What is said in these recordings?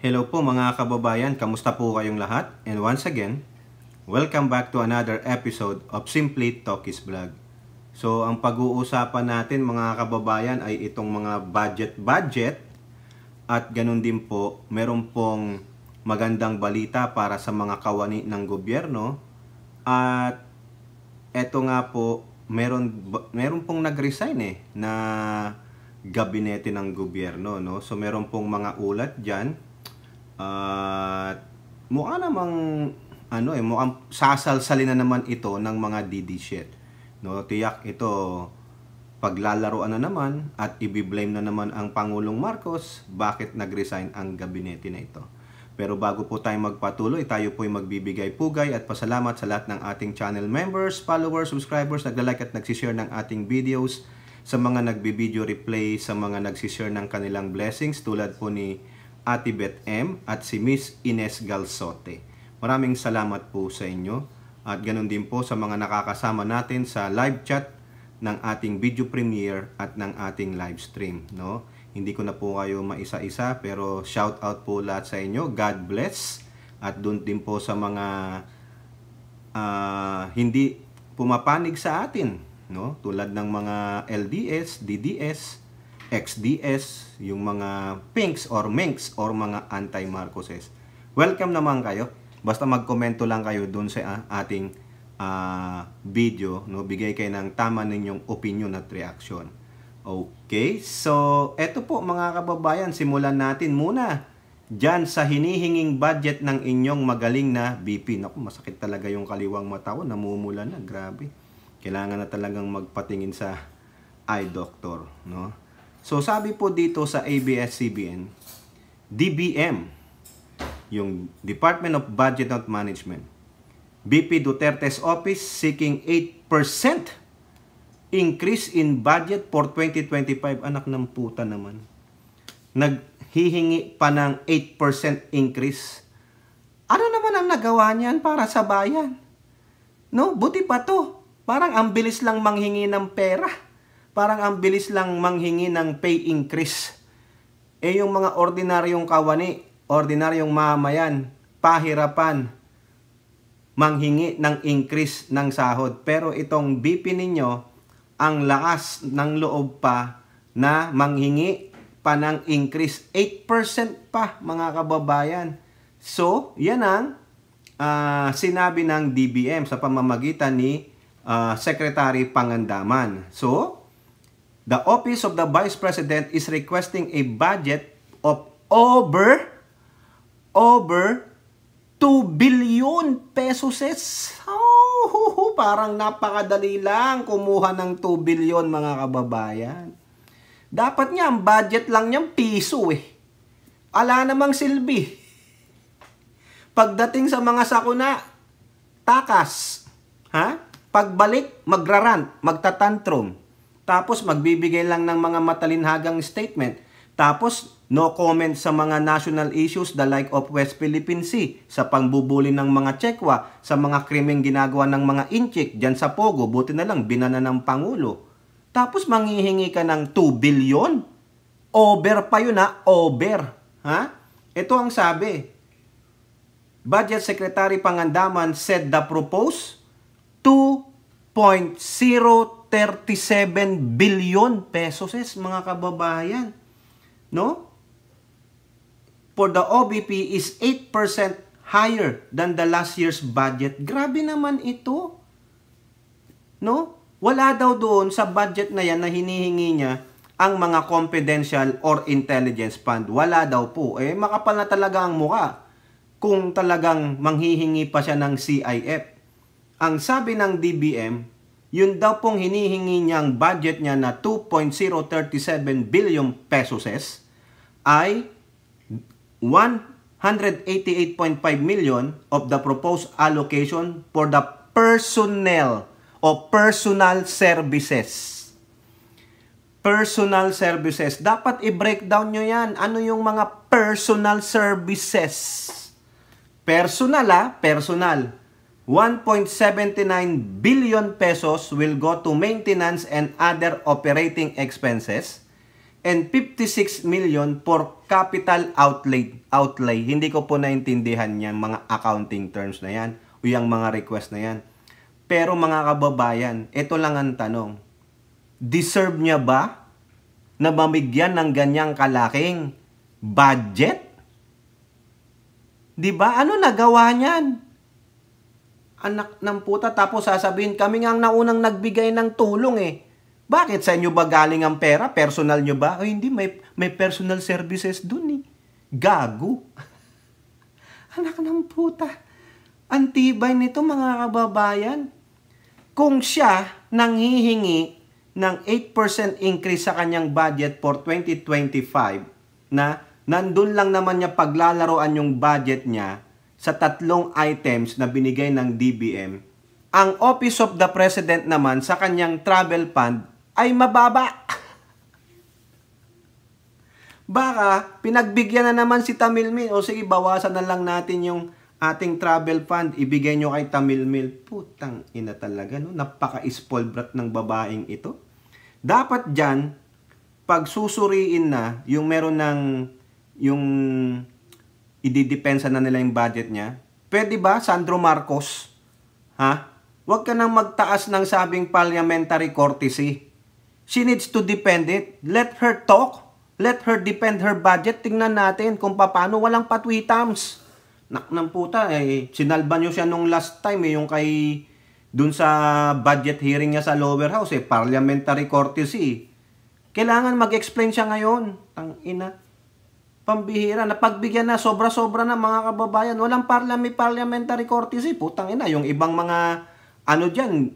Hello po mga kababayan, kamusta po kayong lahat? And once again, welcome back to another episode of Simply Talkies Vlog. So ang pag-uusapan natin mga kababayan ay itong mga budget at ganun din po, meron pong magandang balita para sa mga kawani ng gobyerno. At eto nga po, meron pong nag-resign na gabinete ng gobyerno, no? So meron pong mga ulat diyan. At mukha namang mukhang sasalsalin na naman ito ng mga DD shit. No, tiyak ito paglalaroan na naman at i-blame na naman ang Pangulong Marcos bakit nag-resign ang gabinete na ito. Pero bago po tayo magpatuloy, tayo po ay magbibigay pugay at pasalamat sa lahat ng ating channel members, followers, subscribers, nagla-like at nagsishare ng ating videos, sa mga nagbi-video replay, sa mga nagsishare ng kanilang blessings tulad po ni Ate Beth M. at si Miss Ines Galsote. Maraming salamat po sa inyo at ganun din po sa mga nakakasama natin sa live chat ng ating video premiere at ng ating live stream, no? Hindi ko na po kayo maisa-isa pero shout out po lahat sa inyo. God bless. At doon din po sa mga hindi pumapanig sa atin, no? Tulad ng mga LDS, DDS, XDS, yung mga pinks or minks or mga anti-Marcoses. Welcome naman kayo. Basta magkomento lang kayo dun sa ating video, no? Bigay kayo ng tama ninyong opinion at reaction. Okay, so eto po mga kababayan, simulan natin muna dyan sa hinihinging budget ng inyong magaling na BP. Naku, masakit talaga yung kaliwang mata ko, namumula na, grabe. Kailangan na talagang magpatingin sa eye doctor, no? So sabi po dito sa ABS-CBN, DBM, yung Department of Budget and Management, BP Duterte's office seeking 8% increase in budget for 2025. Anak ng puta naman. Naghihingi pa ng 8% increase. Ano naman ang nagawa niyan para sa bayan? No, buti pa to. Parang ang bilis lang manghingi ng pera. Parang ang bilis lang manghingi ng pay increase. Yung mga ordinaryong kawani, ordinaryong mamayan, pahirapan, manghingi ng increase ng sahod. Pero itong BP ninyo, ang lakas ng loob pa na manghingi pa ng increase. 8% pa mga kababayan. So, yan ang sinabi ng DBM sa pamamagitan ni Secretary Pangandaman. So, the Office of the Vice President is requesting a budget of over 2 billion pesos. Oh, parang napakadali lang kumuha ng 2 billion mga kababayan. Dapat nga ang budget lang niyang piso eh. Ala namang silbi. Pagdating sa mga sakuna, takas. Ha? Pagbalik, magrarant, magtatantrum. Tapos magbibigay lang ng mga matalinhagang statement. Tapos no comment sa mga national issues the like of West Philippine Sea, sa pangbubuli ng mga Chekwa, sa mga krimeng ginagawa ng mga Inchik dyan sa Pogo, buti na lang binana ng Pangulo. Tapos manghihingi ka ng 2 billion? Over pa yun ha, over. Ha? Ito ang sabi. Budget Secretary Pangandaman said the proposed 2.037 billion pesos mga kababayan, no? For the OBP is 8% higher than the last year's budget. Grabe naman ito, no? Wala daw doon sa budget na yan na hinihingi niya ang mga confidential or intelligence fund. Wala daw po. Makapal na talaga ang muka kung talagang manghihingi pa siya ng CIF. Ang sabi ng DBM, yun daw pong hinihingi niyang budget niya na 2.037 billion pesos ay 188.5 million of the proposed allocation for the personnel o personal services. Personal services. Dapat i-breakdown nyo yan. Ano yung mga personal services? Personal personal. 1.79 billion pesos will go to maintenance and other operating expenses. and 56 million for capital outlay. Hindi ko po naintindihan yan, mga accounting terms na yan, o yung mga request na yan. Pero mga kababayan, ito lang ang tanong. Deserve niya ba na mamigyan ng ganyang kalaking budget? Diba? Ano nagawa niyan? Anak ng puta, tapos sasabihin, kami nga ang naunang nagbigay ng tulong eh. Bakit? Sa inyo ba galing ang pera? Personal nyo ba? Ay, hindi, may personal services dun eh. Gago. Anak ng puta. Antibay nito mga kababayan. Kung siya nanghihingi ng 8% increase sa kanyang budget for 2025, na nandun lang naman niya paglalaroan yung budget niya sa 3 items na binigay ng DBM, ang Office of the President naman sa kanyang travel fund ay mababa. Baka pinagbigyan na naman si Tamilmil, o sige, bawasan na lang natin yung ating travel fund, ibigay nyo kay Tamilmil. Putang ina talaga, no? Napaka-spoiled brat ng babaeng ito. Dapat dyan, pag susuriin na yung meron ng yung ididepensa na nila yung budget niya, pwede ba, Sandro Marcos? Ha? Huwag ka nang magtaas ng sabing parliamentary courtesy. She needs to defend it. Let her talk. Let her defend her budget. Tingnan natin kung paano walang patwitams. Nak ng puta, eh, sinalba nyo siya nung last time, eh, yung kay, dun sa budget hearing niya sa lower house, eh, parliamentary courtesy. Kailangan mag-explain siya ngayon. Tangina. Pambihira, napagbigyan na, sobra-sobra na mga kababayan. Walang parliamentary courtesy. Putang ina, yung ibang mga, ano dyan,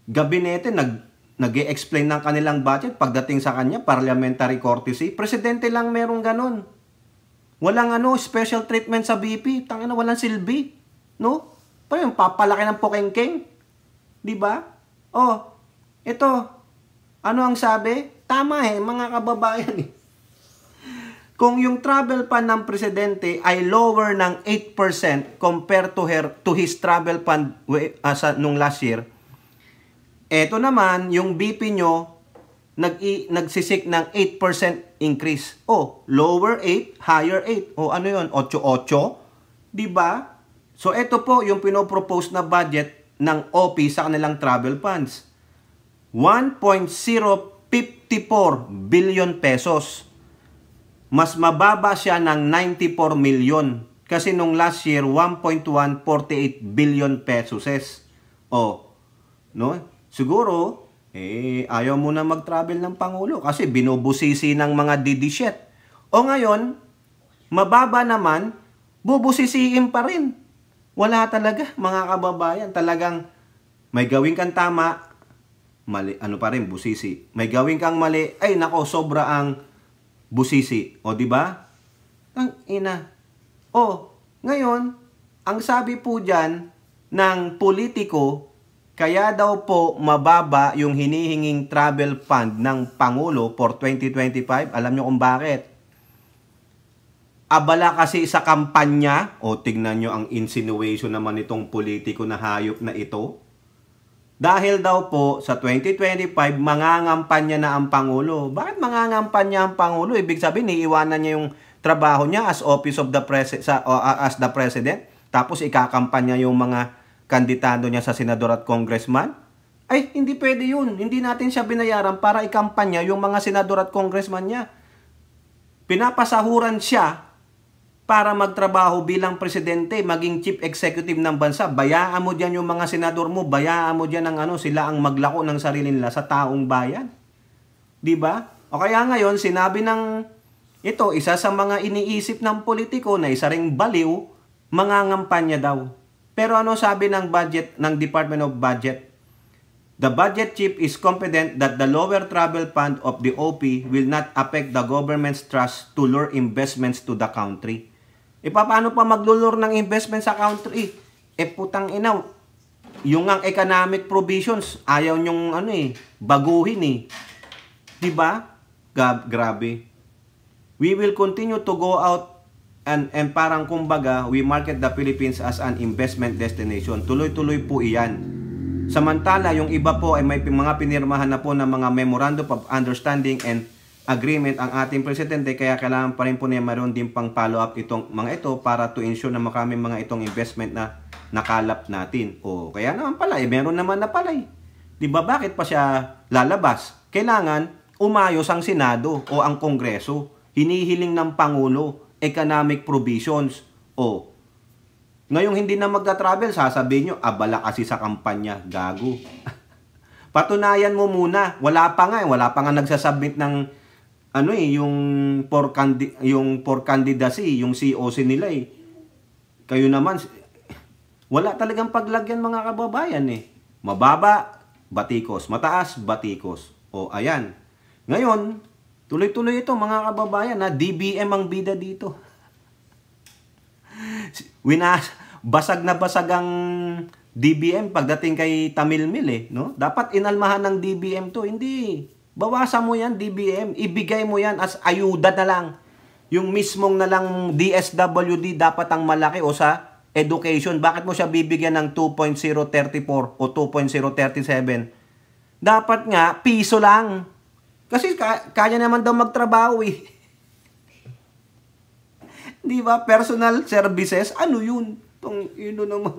gabinete, nag-e-explain ng kanilang budget. Pagdating sa kanya, parliamentary courtesy. Presidente lang merong ganun. Walang special treatment sa BP. Tangina, walang silbi. No? Pa yung papalaki ng pokengkeng. Diba? Oh, ito. Ano ang sabi? Tama mga kababayan eh. Kung yung travel fund ng presidente ay lower ng 8% compared to his travel fund nung last year, eto naman, yung BP nyo, nagsisik ng 8% increase. Oh, lower 8, higher 8. Oh, ano yun? 8-8? Diba? So, eto po yung pinopropose na budget ng OP sa kanilang travel funds. 1.054 billion pesos. Mas mababa siya ng 94 million. Kasi nung last year, 1.148 billion pesos. Oh, no? Siguro, ayaw mo na mag-travel ng Pangulo kasi binubusisi ng mga didishit. O ngayon, mababa naman, bubusisiin pa rin. Wala talaga, mga kababayan. Talagang may gawin kang tama, mali, pa rin, busisi. May gawin kang mali, ay nako, sobra ang busisi. O, di ba? Ang ina. O, ngayon, ang sabi po dyan ng politiko, kaya daw po mababa yung hinihinging travel fund ng Pangulo for 2025. Alam nyo kung bakit? Abala kasi sa kampanya. O, tignan nyo ang insinuation naman itong politiko na hayop na ito. Dahil daw po sa 2025, mangangampanya na ang Pangulo. Bakit mangangampanya ang Pangulo? Ibig sabihin, iiwanan niya yung trabaho niya as Office of the as the President. Tapos ikakampanya yung mga kandidato niya sa senador at congressman. Ay, hindi pwede yun. Hindi natin siya binayaran para ikampanya yung mga senador at congressman niya. Pinapasahuran siya para magtrabaho bilang presidente, maging chief executive ng bansa. Bayaan mo dyan yung mga senador mo, bayaan mo dyan ang sila ang maglako ng sarili nila sa taong bayan. Diba? O kaya ngayon, sinabi ng ito, isa sa mga iniisip ng politiko na isa ring baliw, mangangampanya daw. Pero ano sabi ng budget, ng Department of Budget? The budget chief is confident that the lower travel fund of the OP will not affect the government's trust to lure investments to the country. Paano pa maglulur ng investment sa country? Putang ina, yung ang economic provisions, ayaw nyong baguhin Diba? Grabe. We will continue to go out and parang kumbaga, we market the Philippines as an investment destination. Tuloy-tuloy po iyan. Samantala, yung iba po ay may mga pinirmahan na po ng mga memorandum of understanding and agreement ang ating presidente, kaya kailangan pa rin po niya mayroon din pang follow-up itong mga ito para to ensure na makaming mga itong investment na nakalap natin. O kaya naman pala, meron naman na pala eh. Diba, bakit pa siya lalabas? Kailangan umayos ang Senado o ang Kongreso. Hinihiling ng Pangulo, economic provisions. O, ngayong hindi na magta-travel, sasabihin nyo, abala kasi sa kampanya, gago. Patunayan mo muna, wala pa nga nagsasubmit ng yung for candidacy, yung COC nila eh. Kayo naman, wala talagang paglagyan mga kababayan eh. Mababa, batikos. Mataas, batikos. O, ayan. Ngayon, tuloy-tuloy ito mga kababayan na DBM ang bida dito. Basag na basag ang DBM pagdating kay Tamil Mil eh. No? Dapat inalmahan ng DBM to. Hindi. Bawasan mo yan, DBM. Ibigay mo yan as ayuda na lang. Yung mismong na lang DSWD dapat ang malaki o sa education. Bakit mo siya bibigyan ng 2.034 o 2.037? Dapat nga, piso lang. Kasi kaya naman daw magtrabaho eh. Di ba? Personal services, ano yun? Yun naman.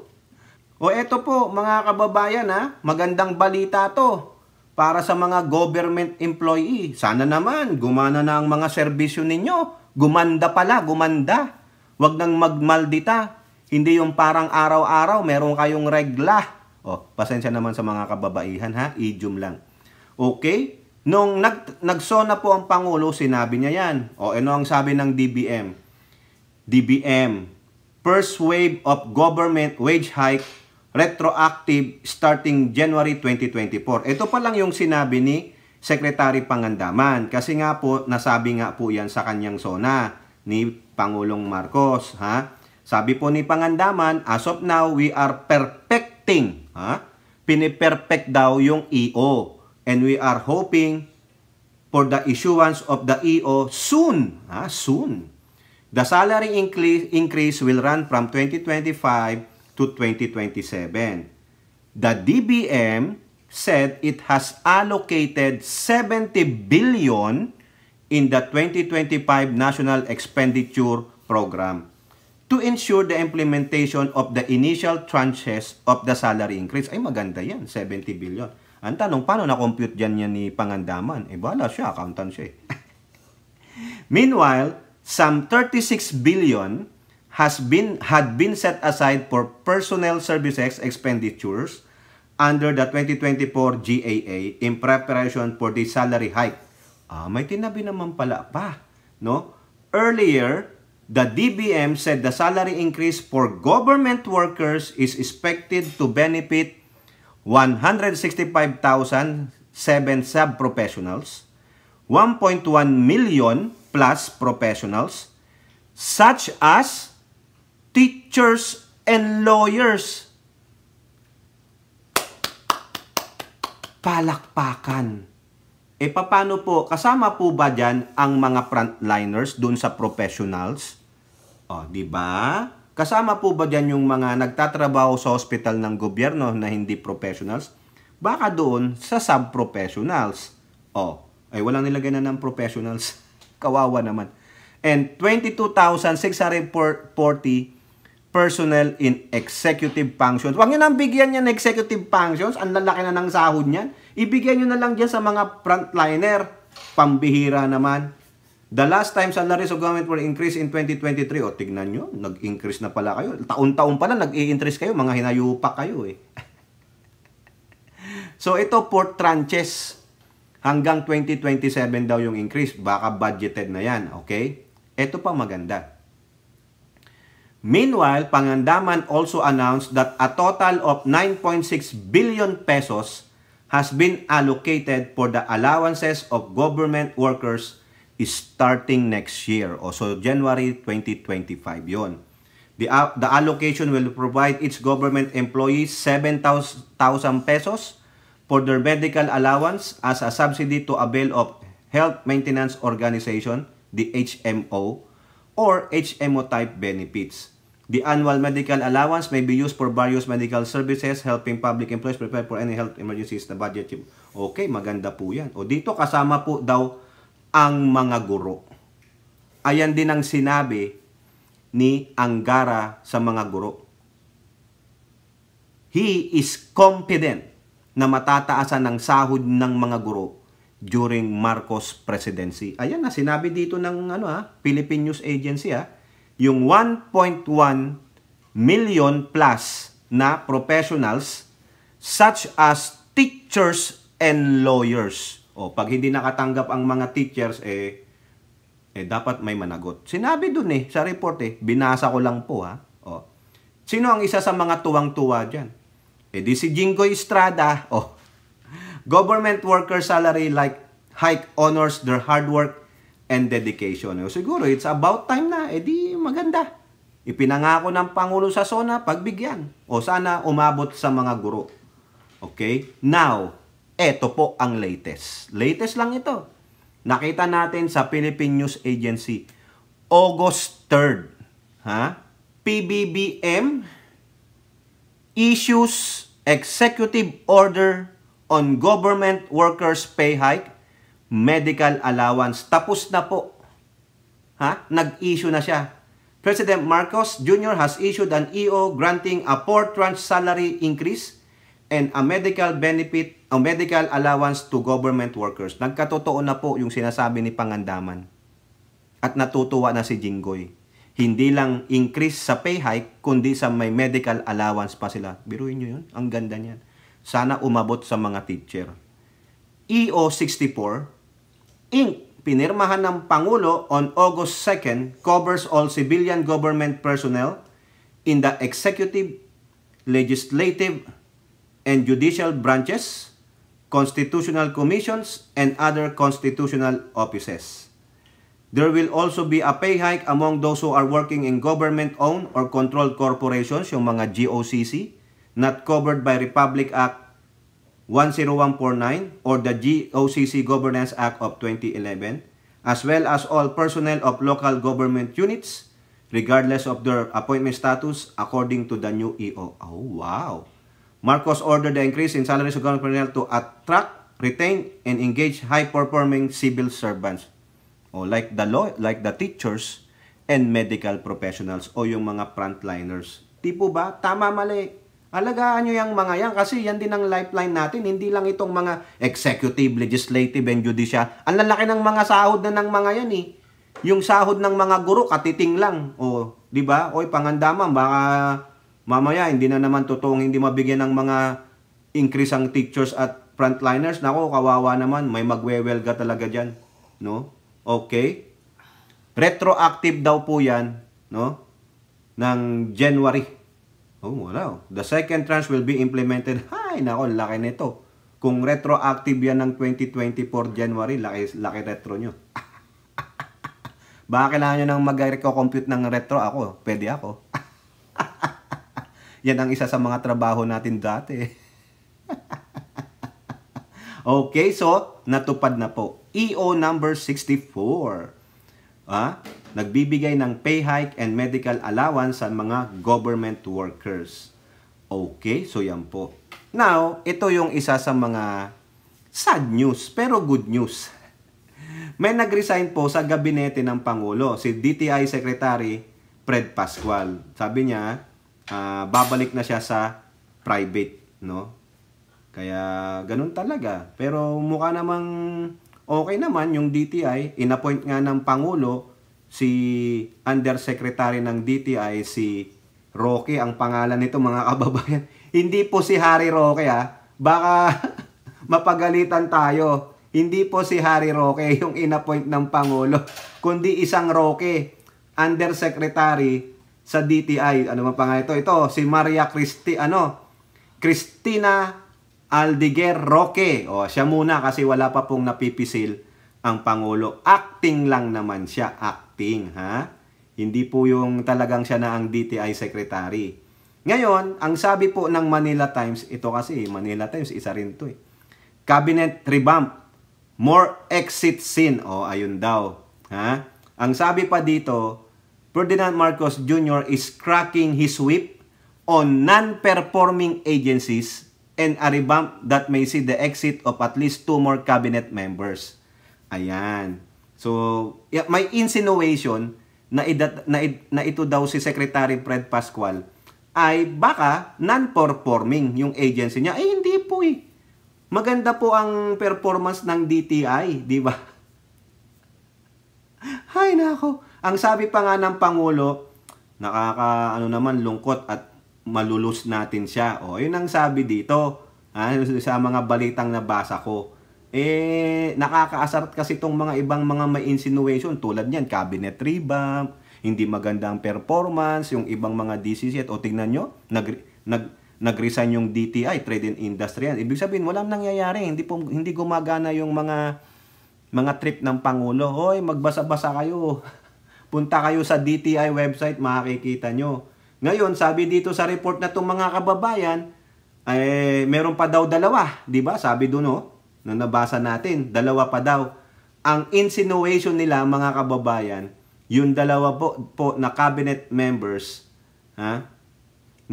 O eto po, mga kababayan ha, magandang balita to. Para sa mga government employee, sana naman gumana na ang mga serbisyo ninyo. Gumanda pala, gumanda. Huwag nang magmaldita. Hindi yung parang araw-araw, meron kayong regla. O, pasensya naman sa mga kababaihan ha, idiom lang. Okay? Nung nagsona po ang Pangulo, sinabi niya yan. O, ano ang sabi ng DBM? DBM, first wave of government wage hike retroactive starting January 2024. Ito pa lang yung sinabi ni Secretary Pangandaman. Kasi nga po, nasabi nga po yan sa kanyang sona ni Pangulong Marcos. Ha? Sabi po ni Pangandaman, as of now, we are perfecting. Ha? Piniperfect daw yung EO. And we are hoping for the issuance of the EO soon. Ha? Soon. The salary increase will run from 2025 to 2027. The DBM said it has allocated 70 billion in the 2025 National Expenditure Program to ensure the implementation of the initial tranches of the salary increase. Ay maganda yan, 70 billion. Ang tanong, paano na-compute dyan yan ni Pangandaman? Eh bala siya, accountant siya eh. Meanwhile, some 36 billion had been set aside for personnel services expenditures under the 2024 GAA in preparation for the salary hike. May tinabi naman pala pa, no? Earlier, the DBM said the salary increase for government workers is expected to benefit 165,007 sub-professionals, 1.1 million plus professionals, such as teachers and lawyers. Palakpakan. E paano po? Kasama po ba dyan ang mga frontliners dun sa professionals? O, di ba? Kasama po ba dyan yung mga nagtatrabaho sa hospital ng gobyerno na hindi professionals? Baka doon sa sub-professionals. O, ay walang nilagay na ng professionals. Kawawa naman. And 22,640 personnel in executive functions. Huwag nyo nang bigyan niya ng executive functions. Ang lalaki na ng sahod niyan. Ibigyan nyo na lang dyan sa mga frontliner. Pambihira naman. The last time salaries of government were increased in 2023. O, tignan nyo. Nag-increase na pala kayo. Taon-taon pala nag-i-increase kayo. Mga hinayupa kayo eh. So, ito for tranches. Hanggang 2027 daw yung increase. Baka budgeted na yan. Okay? Ito pa maganda. Meanwhile, Pangandaman also announced that a total of 9.6 billion pesos has been allocated for the allowances of government workers starting next year. O so January 2025 yon. The allocation will provide each government employees 7,000 pesos for their medical allowance as a subsidy to avail of Health Maintenance Organization, the HMO, or HMO type benefits. The annual medical allowance may be used for various medical services, helping public employees prepare for any health emergencies na budget. Okay, maganda po yan. O dito kasama po daw ang mga guro. Ayan din ang sinabi ni Angara sa mga guro. He is confident na matataasan ng sahod ng mga guro during Marcos presidency. Ayan na, sinabi dito ng Philippine News Agency, yung 1.1 million plus na professionals such as teachers and lawyers. O, pag hindi nakatanggap ang mga teachers, dapat may managot. Sinabi dun sa report binasa ko lang po O, sino ang isa sa mga tuwang-tuwa dyan? Di si Jinggoy Estrada, government worker salary hike honors their hard work and dedication. Siguro, it's about time na. Di maganda. Ipinangako ng Pangulo sa SONA, pagbigyan. O sana umabot sa mga guro. Okay? Now, eto po ang latest. Latest lang ito. Nakita natin sa Philippine News Agency, August 3rd. PBBM issues executive order on government workers pay hike, medical allowance. Tapos na po. Nag-issue na siya. President Marcos Jr. has issued an EO granting a 4-tranche salary increase and a medical benefit, a medical allowance to government workers. Nagkatotoo na po yung sinasabi ni Pangandaman. At natutuwa na si Jinggoy. Hindi lang increase sa pay hike, kundi sa may medical allowance pa sila. Biruin nyo yun? Ang ganda niyan. Sana umabot sa mga teacher. EO 64, Inc. Pinirmahan ng Pangulo on August 2nd covers all civilian government personnel in the executive, legislative, and judicial branches, constitutional commissions, and other constitutional offices. There will also be a pay hike among those who are working in government-owned or controlled corporations, yung mga GOCC, not covered by Republic Act 10149 or the GOCC Governance Act of 2011, as well as all personnel of local government units, regardless of their appointment status, according to the new EO. Oh, wow! Marcos ordered the increase in salaries of government personnel to attract, retain, and engage high-performing civil servants. Like the teachers and medical professionals o yung mga frontliners. Tipo ba? Tama, mali. Alagaan nyo yung mga yan kasi yan din ang lifeline natin. Hindi lang itong mga executive, legislative, and judicial. Ang lalaki ng mga sahod na ng mga yan Yung sahod ng mga guro, katiting lang. Di ba? Pangandaman, baka mamaya hindi na naman totoong hindi mabigyan ng mga increase ang teachers at frontliners. Nako, kawawa naman. May magwewelga talaga dyan. No? Okay? Retroactive daw po yan, no? Ng January. Wala. The second tranche will be implemented. Hay, nako, laki nito. Kung retroactive yan ng 2024 January, laki retro nyo. Baka kailangan nyo nang mag-compute ng retro ako. Pwede ako. Yan ang isa sa mga trabaho natin dati. Okay, so, natupad na po. EO number 64. Nagbibigay ng pay hike and medical allowance sa mga government workers. Okay, so yan po. Now, ito yung isa sa mga sad news, pero good news. May nag-resign po sa gabinete ng Pangulo, si DTI Secretary Fred Pascual. Sabi niya, babalik na siya sa private, no? Kaya, ganun talaga. Pero mukha namang okay naman yung DTI. In-appoint nga ng Pangulo si Undersecretary ng DTI, si Roque, ang pangalan nito mga kababayan. Hindi po si Harry Roque Baka mapagalitan tayo. Hindi po si Harry Roque yung in-appoint ng Pangulo. Kundi isang Roque, Undersecretary sa DTI. Ano man pangalan ito? Ito, si Maria Cristina Aldiguer Roque. Siya muna kasi wala pa pong napipisil ang Pangulo. Acting lang naman siya. Acting, Hindi po yung talagang siya na ang DTI Secretary. Ngayon, ang sabi po ng Manila Times, ito kasi, Manila Times, isa rin to Cabinet revamp. More exit scene. Ayun daw. Ang sabi pa dito, Ferdinand Marcos Jr. is cracking his whip on non-performing agencies and a revamp that may see the exit of at least 2 more cabinet members. Ayan. So, may insinuation na ito daw si Secretary Fred Pascual ay baka non-performing yung agency niya. Eh, hindi po eh. Maganda po ang performance ng DTI, di ba? Hay nako. Ang sabi pa nga ng Pangulo, lungkot at malulus natin siya. O, yun ang sabi dito. Sa mga balitang nabasa ko. Nakakaasar kasi itong mga ibang mga may insinuation tulad niyan, cabinet revamp, hindi magandang performance, yung ibang mga DCC, o tingnan nyo, nag-resign yung DTI, Trade and Industry. Ibig sabihin, walang nangyayari, hindi gumagana yung mga trip ng Pangulo. Hoy, magbasa-basa kayo. Punta kayo sa DTI website, makikita nyo. Ngayon, sabi dito sa report na itong mga kababayan, meron pa daw dalawa, di ba? Sabi doon, na nabasa natin, dalawa pa daw. Ang insinuation nila, mga kababayan, yung dalawa po na cabinet members, na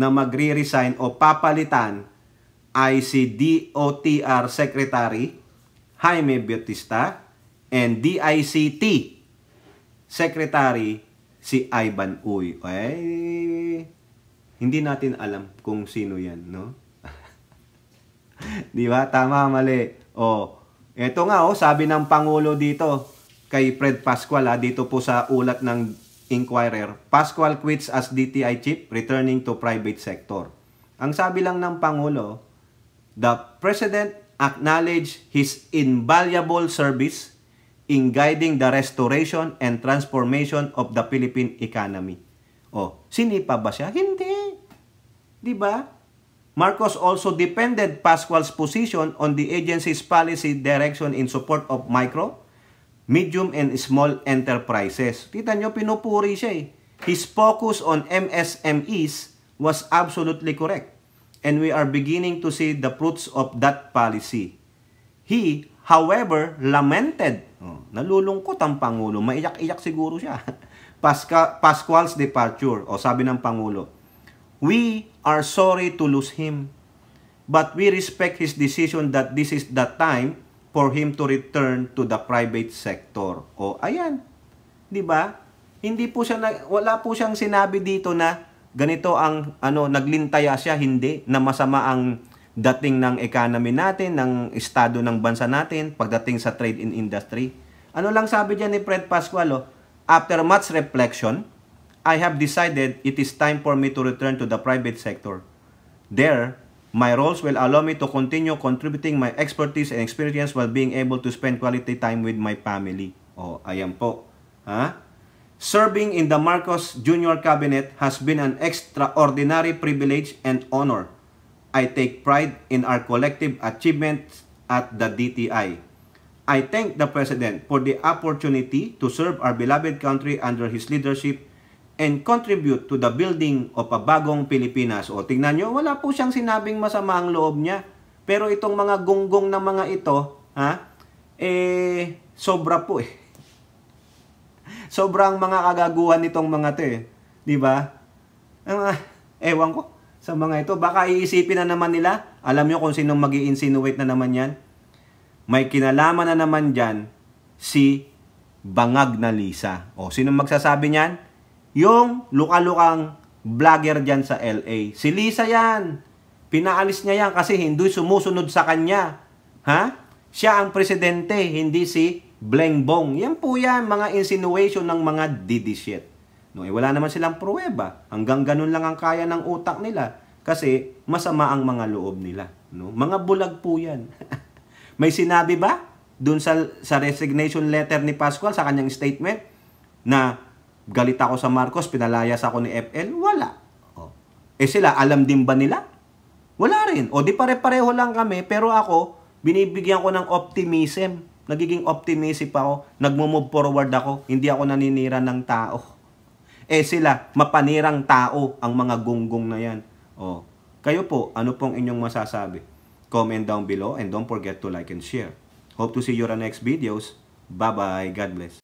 magre-resign o papalitan ay si DOTR Secretary Jaime Bautista and DICT Secretary si Ivan Uy. Hindi natin alam kung sino yan, no? Di ba? Tama, mali. Eto nga, sabi ng Pangulo dito kay Fred Pascual, dito po sa ulat ng Inquirer, Pascual quits as DTI chief, returning to private sector. Ang sabi lang ng Pangulo, the President acknowledged his invaluable service in guiding the restoration and transformation of the Philippine economy. Sinipa ba siya? Hindi. Di ba? Marcos also defended Pascual's position on the agency's policy direction in support of micro, medium, and small enterprises. Kita nyo, pinupuri siya eh. His focus on MSMEs was absolutely correct, and we are beginning to see the fruits of that policy. He, however, lamented, nalulungkot ang Pangulo, maiyak-iyak siguro siya, Pascual's departure. Sabi ng Pangulo, we are sorry to lose him, but we respect his decision that this is the time for him to return to the private sector. Ayan. 'Di ba? Wala po siyang sinabi dito na ganito ang naglintaya siya, hindi na masama ang dating ng economy natin, ng estado ng bansa natin pagdating sa trade and industry. Ano lang sabi diyan ni Fred Pascual, after much reflection, I have decided it is time for me to return to the private sector. There, my roles will allow me to continue contributing my expertise and experience while being able to spend quality time with my family. Ayan po. Serving in the Marcos Jr. Cabinet has been an extraordinary privilege and honor. I take pride in our collective achievements at the DTI. I thank the President for the opportunity to serve our beloved country under his leadership and contribute to the building of a bagong Pilipinas. Tingnan nyo, wala po siyang sinabing masama ang loob niya. Pero itong mga gunggong na mga ito, sobra po eh. Sobrang mga kagaguhan nitong mga to eh. Diba? Ewan ko sa mga ito. Baka iisipin na naman nila. Alam nyo kung sinong mag-i-insinuate na naman yan? May kinalaman na naman dyan si Bangag na Lisa. Sinong magsasabi niyan? Yung luka-lukang vlogger dyan sa LA. Si Lisa yan. Pinaalis niya yan kasi hindi sumusunod sa kanya. Siya ang presidente, hindi si Blengbong. Yan po yan, mga insinuation ng mga didishit. Wala naman silang pruweba. Hanggang ganun lang ang kaya ng utak nila. Kasi masama ang mga loob nila. Mga bulag po yan. May sinabi ba dun sa resignation letter ni Pascual sa kanyang statement na galit ako sa Marcos, pinalayas ako ni FL? Wala. Sila, alam din ba nila? Wala rin. Di pare-pareho lang kami, pero ako, binibigyan ko ng optimism. Nagiging optimistic ako. Nagmo-move forward ako. Hindi ako naninira ng tao. Sila, mapanirang tao ang mga gunggong na yan. Kayo po, ano pong inyong masasabi? Comment down below and don't forget to like and share. Hope to see you on the next videos. Bye-bye. God bless.